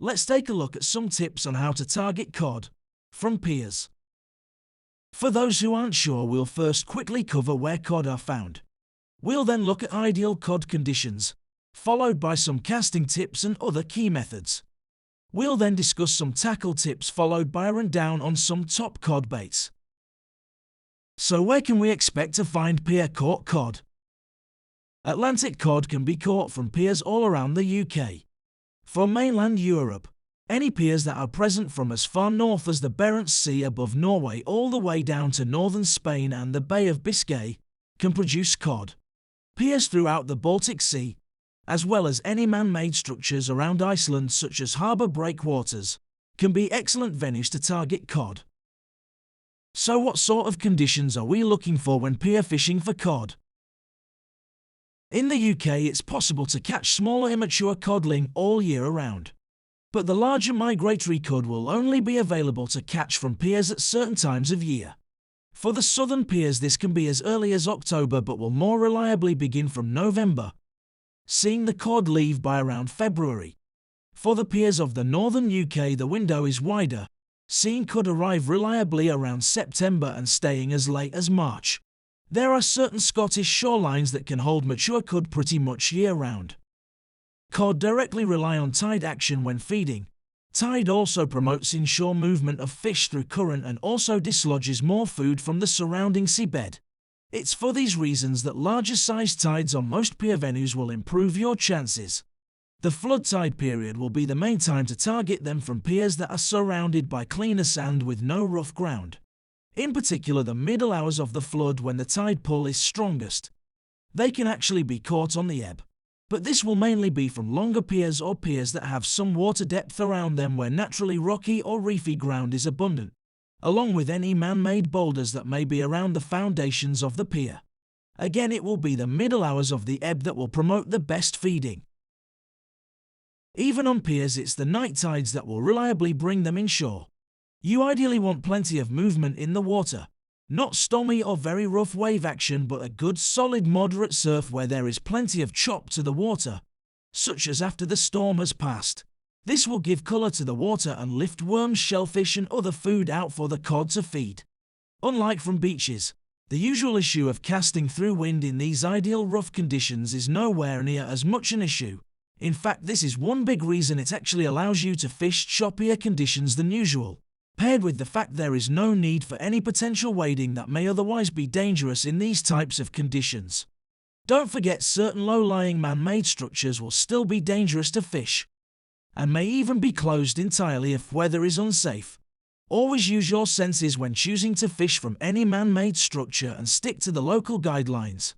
let's take a look at some tips on how to target cod from Piers. For those who aren't sure, we'll first quickly cover where cod are found. We'll then look at ideal cod conditions, followed by some casting tips and other key methods. We'll then discuss some tackle tips, followed by a rundown on some top cod baits. So where can we expect to find pier-caught cod? Atlantic cod can be caught from piers all around the UK. For mainland Europe, any piers that are present from as far north as the Barents Sea above Norway all the way down to northern Spain and the Bay of Biscay can produce cod. Piers throughout the Baltic Sea, as well as any man-made structures around Iceland such as harbour breakwaters, can be excellent venues to target cod. So what sort of conditions are we looking for when pier fishing for cod? In the UK, it's possible to catch smaller immature codling all year around. But the larger migratory cod will only be available to catch from piers at certain times of year. For the southern piers, this can be as early as October but will more reliably begin from November, seeing the cod leave by around February. For the piers of the northern UK, the window is wider, seeing cod arrive reliably around September and staying as late as March. There are certain Scottish shorelines that can hold mature cod pretty much year-round. Cod directly rely on tide action when feeding. Tide also promotes inshore movement of fish through current and also dislodges more food from the surrounding seabed. It's for these reasons that larger sized tides on most pier venues will improve your chances. The flood tide period will be the main time to target them from piers that are surrounded by cleaner sand with no rough ground. In particular, the middle hours of the flood when the tide pull is strongest. They can actually be caught on the ebb, but this will mainly be from longer piers or piers that have some water depth around them where naturally rocky or reefy ground is abundant, along with any man-made boulders that may be around the foundations of the pier. Again, it will be the middle hours of the ebb that will promote the best feeding. Even on piers, it's the night tides that will reliably bring them inshore. You ideally want plenty of movement in the water, not stormy or very rough wave action, but a good solid moderate surf where there is plenty of chop to the water, such as after the storm has passed. This will give colour to the water and lift worms, shellfish and other food out for the cod to feed. Unlike from beaches, the usual issue of casting through wind in these ideal rough conditions is nowhere near as much an issue. In fact, this is one big reason it actually allows you to fish choppier conditions than usual, paired with the fact there is no need for any potential wading that may otherwise be dangerous in these types of conditions. Don't forget, certain low-lying man-made structures will still be dangerous to fish, and may even be closed entirely if weather is unsafe. Always use your senses when choosing to fish from any man-made structure and stick to the local guidelines.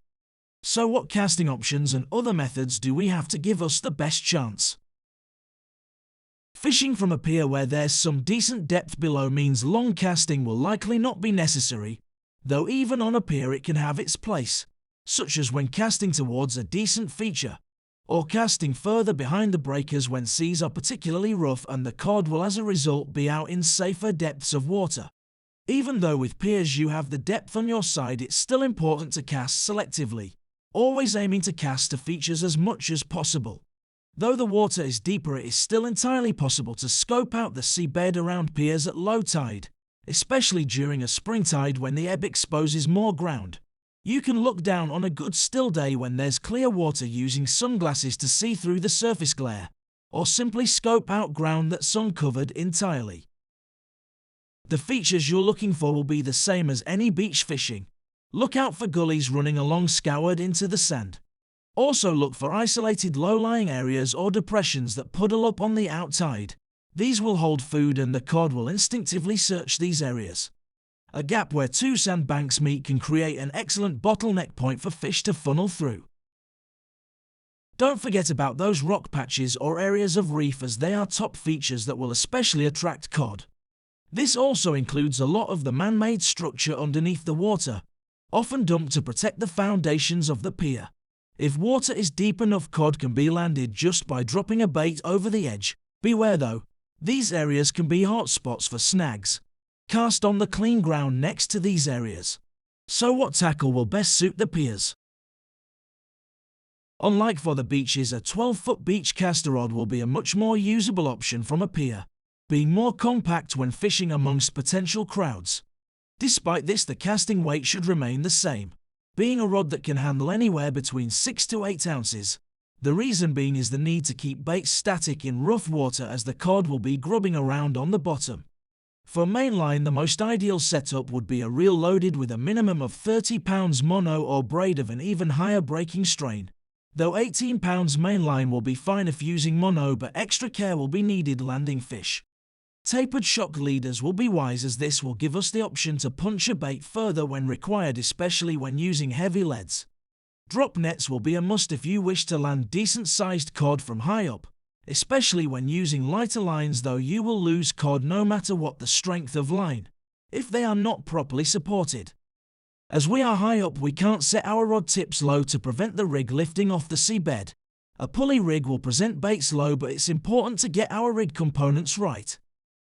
So what casting options and other methods do we have to give us the best chance? Fishing from a pier where there's some decent depth below means long casting will likely not be necessary, though even on a pier it can have its place, such as when casting towards a decent feature, or casting further behind the breakers when seas are particularly rough and the cod will as a result be out in safer depths of water. Even though with piers you have the depth on your side, it's still important to cast selectively, always aiming to cast to features as much as possible. Though the water is deeper, it is still entirely possible to scope out the seabed around piers at low tide, especially during a spring tide when the ebb exposes more ground. You can look down on a good still day when there's clear water using sunglasses to see through the surface glare, or simply scope out ground that's uncovered entirely. The features you're looking for will be the same as any beach fishing. Look out for gullies running along scoured into the sand. Also look for isolated low-lying areas or depressions that puddle up on the outtide. These will hold food and the cod will instinctively search these areas. A gap where two sandbanks meet can create an excellent bottleneck point for fish to funnel through. Don't forget about those rock patches or areas of reef, as they are top features that will especially attract cod. This also includes a lot of the man-made structure underneath the water, often dumped to protect the foundations of the pier. If water is deep enough, cod can be landed just by dropping a bait over the edge. Beware though, these areas can be hot spots for snags. Cast on the clean ground next to these areas. So what tackle will best suit the piers? Unlike for the beaches, a 12-foot beach caster rod will be a much more usable option from a pier, being more compact when fishing amongst potential crowds. Despite this, the casting weight should remain the same, being a rod that can handle anywhere between 6 to 8 ounces. The reason being is the need to keep bait static in rough water, as the cod will be grubbing around on the bottom. For mainline, the most ideal setup would be a reel loaded with a minimum of 30 pounds mono or braid of an even higher breaking strain, though 18 pounds mainline will be fine if using mono, but extra care will be needed landing fish. Tapered shock leaders will be wise, as this will give us the option to punch a bait further when required, especially when using heavy leads. Drop nets will be a must if you wish to land decent-sized cod from high up, especially when using lighter lines, though you will lose cod no matter what the strength of line, if they are not properly supported. As we are high up, we can't set our rod tips low to prevent the rig lifting off the seabed. A pulley rig will present baits low, but it's important to get our rig components right.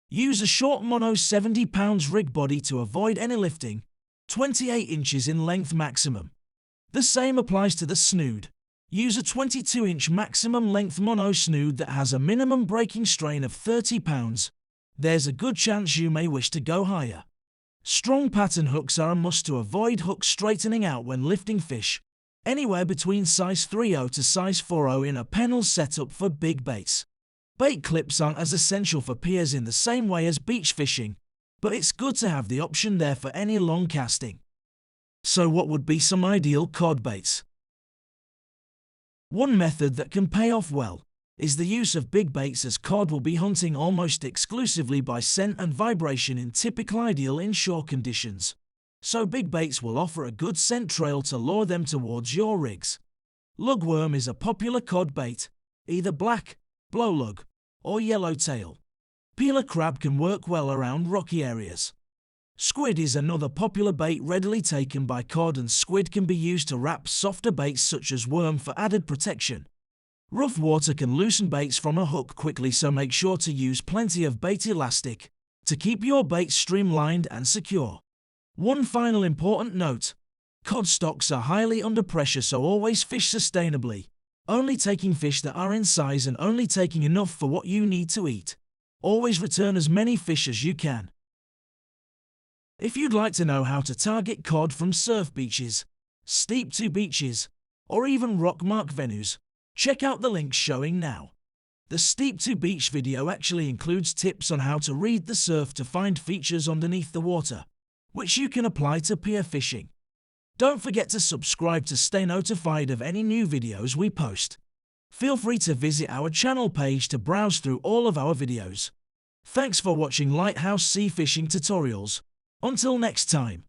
Use a short mono 70 pounds rig body to avoid any lifting, 28 inches in length maximum. The same applies to the snood. Use a 22-inch maximum length mono snood that has a minimum breaking strain of 30 pounds. There's a good chance you may wish to go higher. Strong pattern hooks are a must to avoid hooks straightening out when lifting fish, anywhere between size 3/0 to size 4/0 in a pennel setup for big baits. Bait clips aren't as essential for piers in the same way as beach fishing, but it's good to have the option there for any long casting. So what would be some ideal cod baits? One method that can pay off well is the use of big baits, as cod will be hunting almost exclusively by scent and vibration in typical ideal inshore conditions. So big baits will offer a good scent trail to lure them towards your rigs. Lugworm is a popular cod bait, either black, blowlug, or yellowtail. Peeler crab can work well around rocky areas. Squid is another popular bait readily taken by cod, and squid can be used to wrap softer baits such as worm for added protection. Rough water can loosen baits from a hook quickly, so make sure to use plenty of bait elastic to keep your bait streamlined and secure. One final important note: cod stocks are highly under pressure, so always fish sustainably, only taking fish that are in size and only taking enough for what you need to eat. Always return as many fish as you can. If you'd like to know how to target cod from surf beaches, steep to beaches, or even rock mark venues, check out the links showing now. The steep to beach video actually includes tips on how to read the surf to find features underneath the water, which you can apply to pier fishing. Don't forget to subscribe to stay notified of any new videos we post. Feel free to visit our channel page to browse through all of our videos. Thanks for watching Lighthouse Sea Fishing Tutorials. Until next time.